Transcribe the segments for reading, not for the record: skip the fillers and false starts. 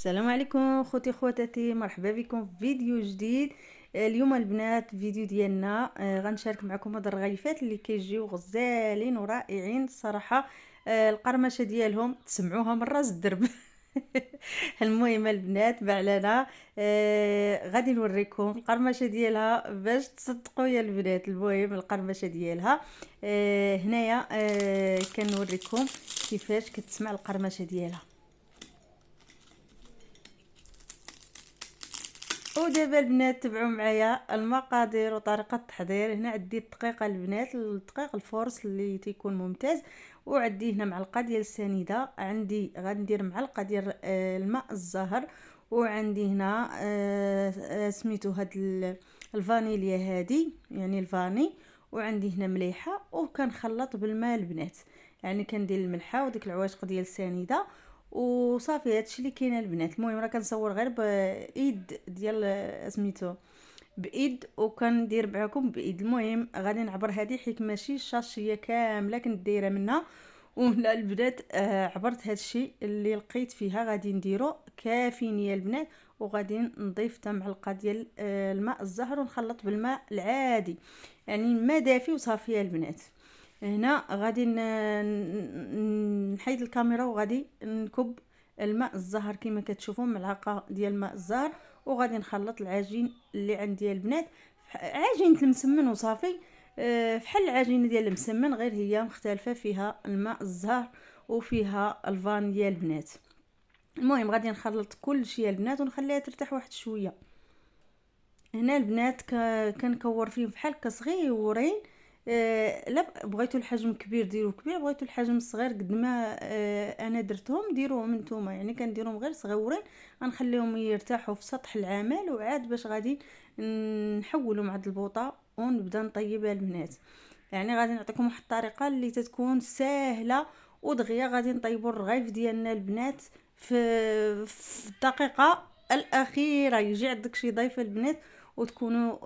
السلام عليكم خوتي خواتاتي، مرحبا بكم في فيديو جديد. اليوم البنات فيديو ديالنا غنشارك معكم هاد الرغيفات اللي كيجيو غزالين ورائعين الصراحه. القرمشه ديالهم تسمعوها من راس الدرب. المهم البنات بعلنا غادي نوريكم القرمشه ديالها باش تصدقوا يا البنات. المهم القرمشه ديالها هنايا كنوريكم كيفاش كتسمع القرمشه ديالها. ودابا البنات تبعوا معايا المقادير وطريقه التحضير. هنا عندي الدقيق البنات، الدقيق الفورس اللي تيكون ممتاز، وعندي هنا معلقه ديال السنيده، عندي غندير معلقه ديال الماء الزهر، وعندي هنا سميتو هاد الفانيليا هادي يعني الفاني، وعندي هنا مليحه، وكنخلط بالماء البنات، يعني كندير الملحه وديك العواشق ديال السنيده وصافي. هادشي اللي كاين البنات. المهم راه كنصور غير بايد ديال سميتو بايد، وكندير معكم بايد. المهم غادي نعبر هذه حيت ماشي الشاشيه كامله كنت دايره منها، وهنا البنات عبرت هادشي اللي لقيت فيها. غادي نديرو كافيين يا البنات، وغادي نضيف حتى معلقه ديال الماء الزهر، ونخلط بالماء العادي يعني الماء دافي وصافي يا البنات. هنا غادي نحيد الكاميرا وغادي نكب الماء الزهر كما كتشوفوا، ملعقه ديال الماء الزهر، وغادي نخلط العجين اللي عندي البنات. عجينه المسمن وصافي، فحال العجينه ديال المسمن غير هي مختلفه، فيها الماء الزهر وفيها الفانيليا البنات. المهم غادي نخلط كل شيء البنات ونخليها ترتاح واحد شويه. هنا البنات كنكور فيهم بحال كصغيورين. لا بغيتوا الحجم كبير ديروا كبير، بغيتوا الحجم صغير قد ما انا درتهم ديروهم نتوما، يعني كنديرهم غير صغيورين. غنخليهم يرتاحوا في سطح العمل، وعاد باش غادي نحولهم عند البوطه ونبدا نطيبها البنات. يعني غادي نعطيكم واحد الطريقه اللي تتكون سهله ودغيا. غادي نطيبوا الرغيف ديالنا البنات في الدقيقه الاخيره، يجي عندك شي ضيف البنات وتكونوا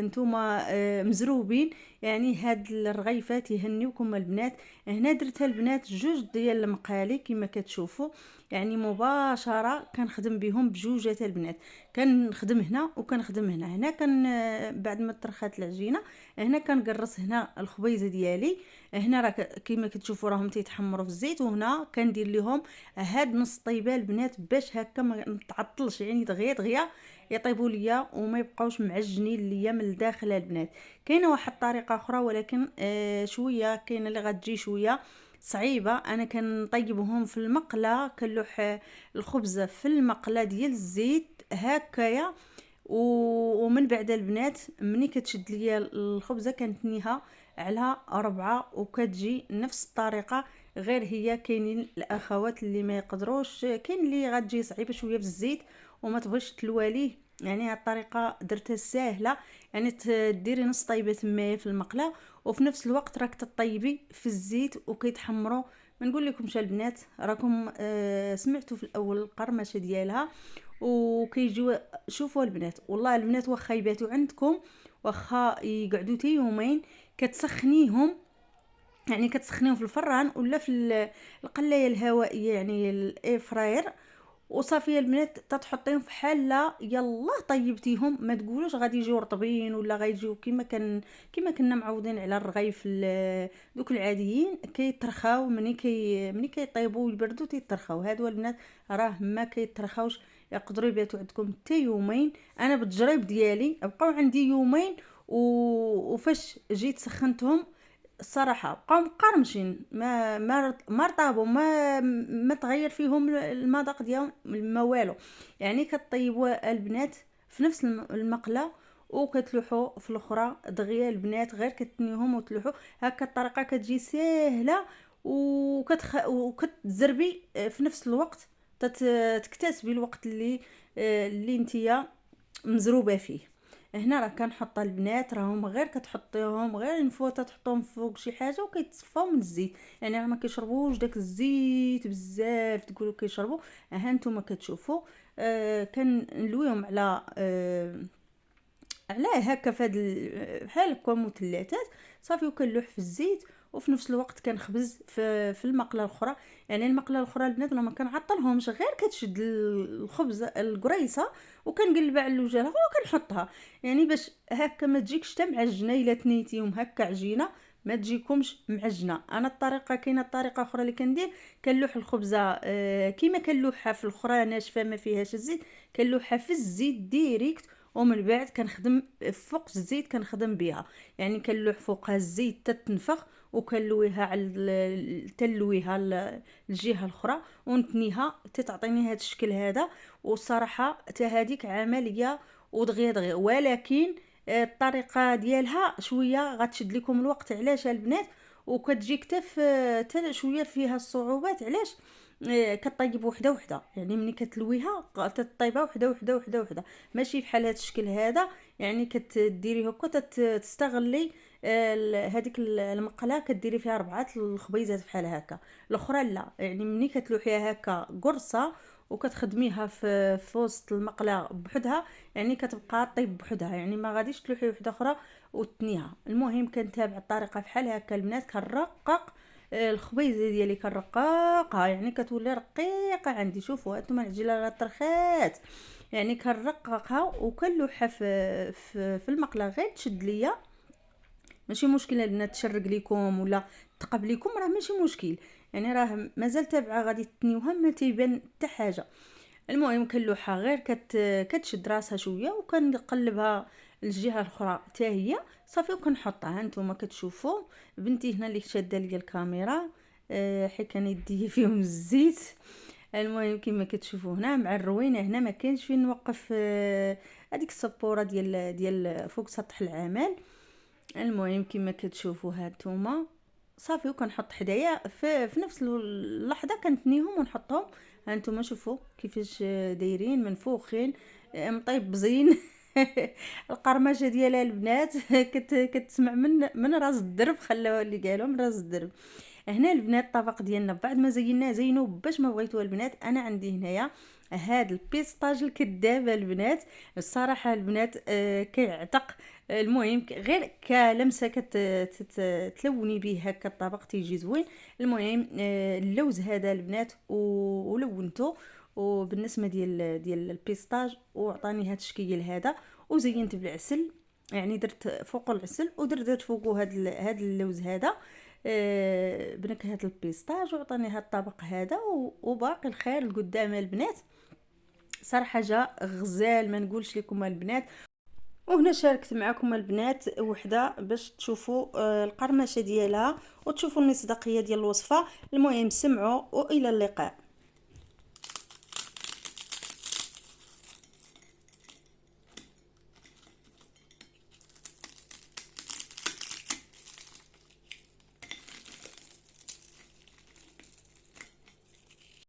نتوما مزروبين. يعني هاد الرغيفات يهنيوكم البنات. هنا درتها البنات جوج ديال المقالي كما كتشوفوا، يعني مباشره كنخدم بهم بجوجه البنات. كنخدم هنا وكنخدم هنا. هنا كان بعد ما ترخات العجينه، هنا كنقرص هنا الخبيزه ديالي. هنا راه كما كتشوفوا راهم تيتحمروا في الزيت، وهنا كندير لهم هاد نص طيبه البنات باش هكا ما نتعطلش، يعني دغيا يطيبوا ليا وما يبقاوش معجنين ليا من الداخل البنات. كاينه واحد الطريقه اخرى ولكن شويه كاينه اللي غتجي شويه صعيبه. انا كنطيبهم في المقله، كنلوح الخبزه في المقله ديال الزيت هكايا، ومن بعد البنات ملي كتشد ليا الخبزه كنتنيها على 4 وكتجي نفس الطريقه. غير هي كاينين الاخوات اللي ما يقدروش، كاين اللي غتجي صعيبه شويه في الزيت وما تبغيش تلواليه. يعني هاد الطريقه درتها ساهله، يعني تديري نص طيبه تمايه في المقله، وفي نفس الوقت راك تطيبي في الزيت وكيتحمروا. ما نقول لكمش البنات، راكم سمعتوا في الاول القرمشه ديالها وكيجيو. شوفوا البنات، والله البنات واخا يباتوا عندكم، واخا يقعدوا تي يومين، كتسخنيهم، يعني كتسخنيهم في الفران ولا في القلايه الهوائيه يعني الاير فراير، وصافي البنات تتحطيهم في حله يلا طيبتيهم. ما تقولوش غادي يجيو رطبين ولا غيجيو كما كنا معودين على الرغيف دوك العاديين كيترخاو مني كيطيبوا ويبردوا تيترخاو. هادو البنات راه ما كيترخاوش، يقدروا يباتوا عندكم حتى يومين. انا بالتجريب ديالي بقاو عندي يومين، وفاش جيت سخنتهم الصراحه بقاو مقرمشين، ما رطابوا، ما تغير فيهم المذاق ديالهم ما والو. يعني كطيبوا البنات في نفس المقله وكتلوحوا في الاخرى دغيا البنات، غير كتنيهم وتلوحوا هكا. الطريقه كتجي ساهله وكتزربي في نفس الوقت، تكتسبي الوقت اللي نتيا مزروبه فيه. هنا راه كنحط البنات، راهم غير كتحطيهم غير نفوطه تحطهم فوق شي حاجه وكيتصفاو من الزيت. يعني راه ما كيشربوش داك الزيت بزاف تقولوا كيشربوا. ها نتوما كتشوفوا كنلويهم على هكا فهاد بحال هكا مثلثات صافي، وكنلوح في الزيت وفي نفس الوقت كنخبز في المقله الاخرى. يعني المقله الاخرى البنات ما كنعطلهمش، غير كتشد الخبز القريصه وكنقلبها على الوجه وكنحطها، يعني باش هكا ما تجيكش حتى معجنه. الا تنيتيهم هكا عجينه ما تجيكمش معجنه. انا الطريقه كاينه طريقه اخرى اللي كندير، كنلوح الخبزه كيما كنلوحها في الاخرى ناشفه ما فيهاش الزيت، كنلوحها في الزيت ديريكت، ومن بعد كنخدم فوق الزيت كنخدم بها. يعني كنلوح فوقها الزيت تتنفخ وكنلويها على تلويها الجهه الاخرى ونتنيها تتعطيني هذا الشكل هذا. والصراحه حتى هذيك عمليه ودغيا ولكن الطريقه ديالها شويه غتشد لكم الوقت. علاش البنات؟ وكتجيك حتى شويه فيها الصعوبات. علاش؟ كطيب وحده وحده، يعني ملي كتلويها تطيبها وحده وحده وحده وحده، ماشي بحال هذا الشكل هذا. يعني كتديري هكا تستغلي هذيك المقله كديري فيها 4 الخبيزات بحال هكا. الاخرى لا، يعني ملي كتلوحيها هكا قرصه وكتخدميها في وسط المقله بوحدها، يعني كتبقى طيب بوحدها، يعني ما غاديش تلوحي وحده اخرى وتنيها. المهم كنتابع الطريقه بحال هكا البنات، كنرقق الخبيزه ديالي كنرققها، يعني كتولي رقيقه عندي. شوفوا هانتوما العجينه راه طرخات، يعني كنرققها وكنلوحها في المقله غير تشد ليا. ماشي مشكل البنات تشرق ليكم ولا تقب ليكم، راه ماشي مشكل، يعني راه مازال تابعه غادي تنيوها ما تيبان حتى حاجه. المهم كنلوحها غير كتشد راسها شويه وكنقلبها الجهه الاخرى حتى هي صافي وكنحطها. هانتوما كتشوفوا بنتي هنا اللي شاده لي الكاميرا، حيت كان يدي فيهم الزيت. المهم كما كتشوفوا هنا مع الروينه هنا ما كاينش فين نوقف هذيك السبوره ديال فوق سطح العمل. المهم كما كتشوفوا هانتوما صافي وكنحط حدايا في نفس اللحظه كنتنيهم ونحطهم. هانتوما شوفوا كيفاش دايرين منفوخين مطيبزين. القرمشه ديالها البنات كتسمع من راس الدرب، خلاوها اللي قالوا من راس الدرب. هنا البنات الطبق ديالنا بعد ما زيناه زينو باش ما بغيتوها البنات. انا عندي هنايا هاد البيستاج الكذاب البنات، الصراحه البنات كيعتق. المهم غير كلمسه تلوني به هكا الطبق تيجي زوين. المهم اللوز هذا البنات ولونته وبالنسبه ديال البيستاج وعطاني هاد الشكل هذا، وزينت بالعسل، يعني درت فوق العسل ودرت فوقه هاد اللوز هذا بنكهه البيستاج، وعطاني هاد الطبق هذا وباقي الخير القدام البنات. صراحه جا غزال ما نقولش لكم البنات. وهنا شاركت معكم البنات وحده باش تشوفوا القرمشه ديالها وتشوفوا المصداقيه ديال الوصفه. المهم سمعوا والى اللقاء.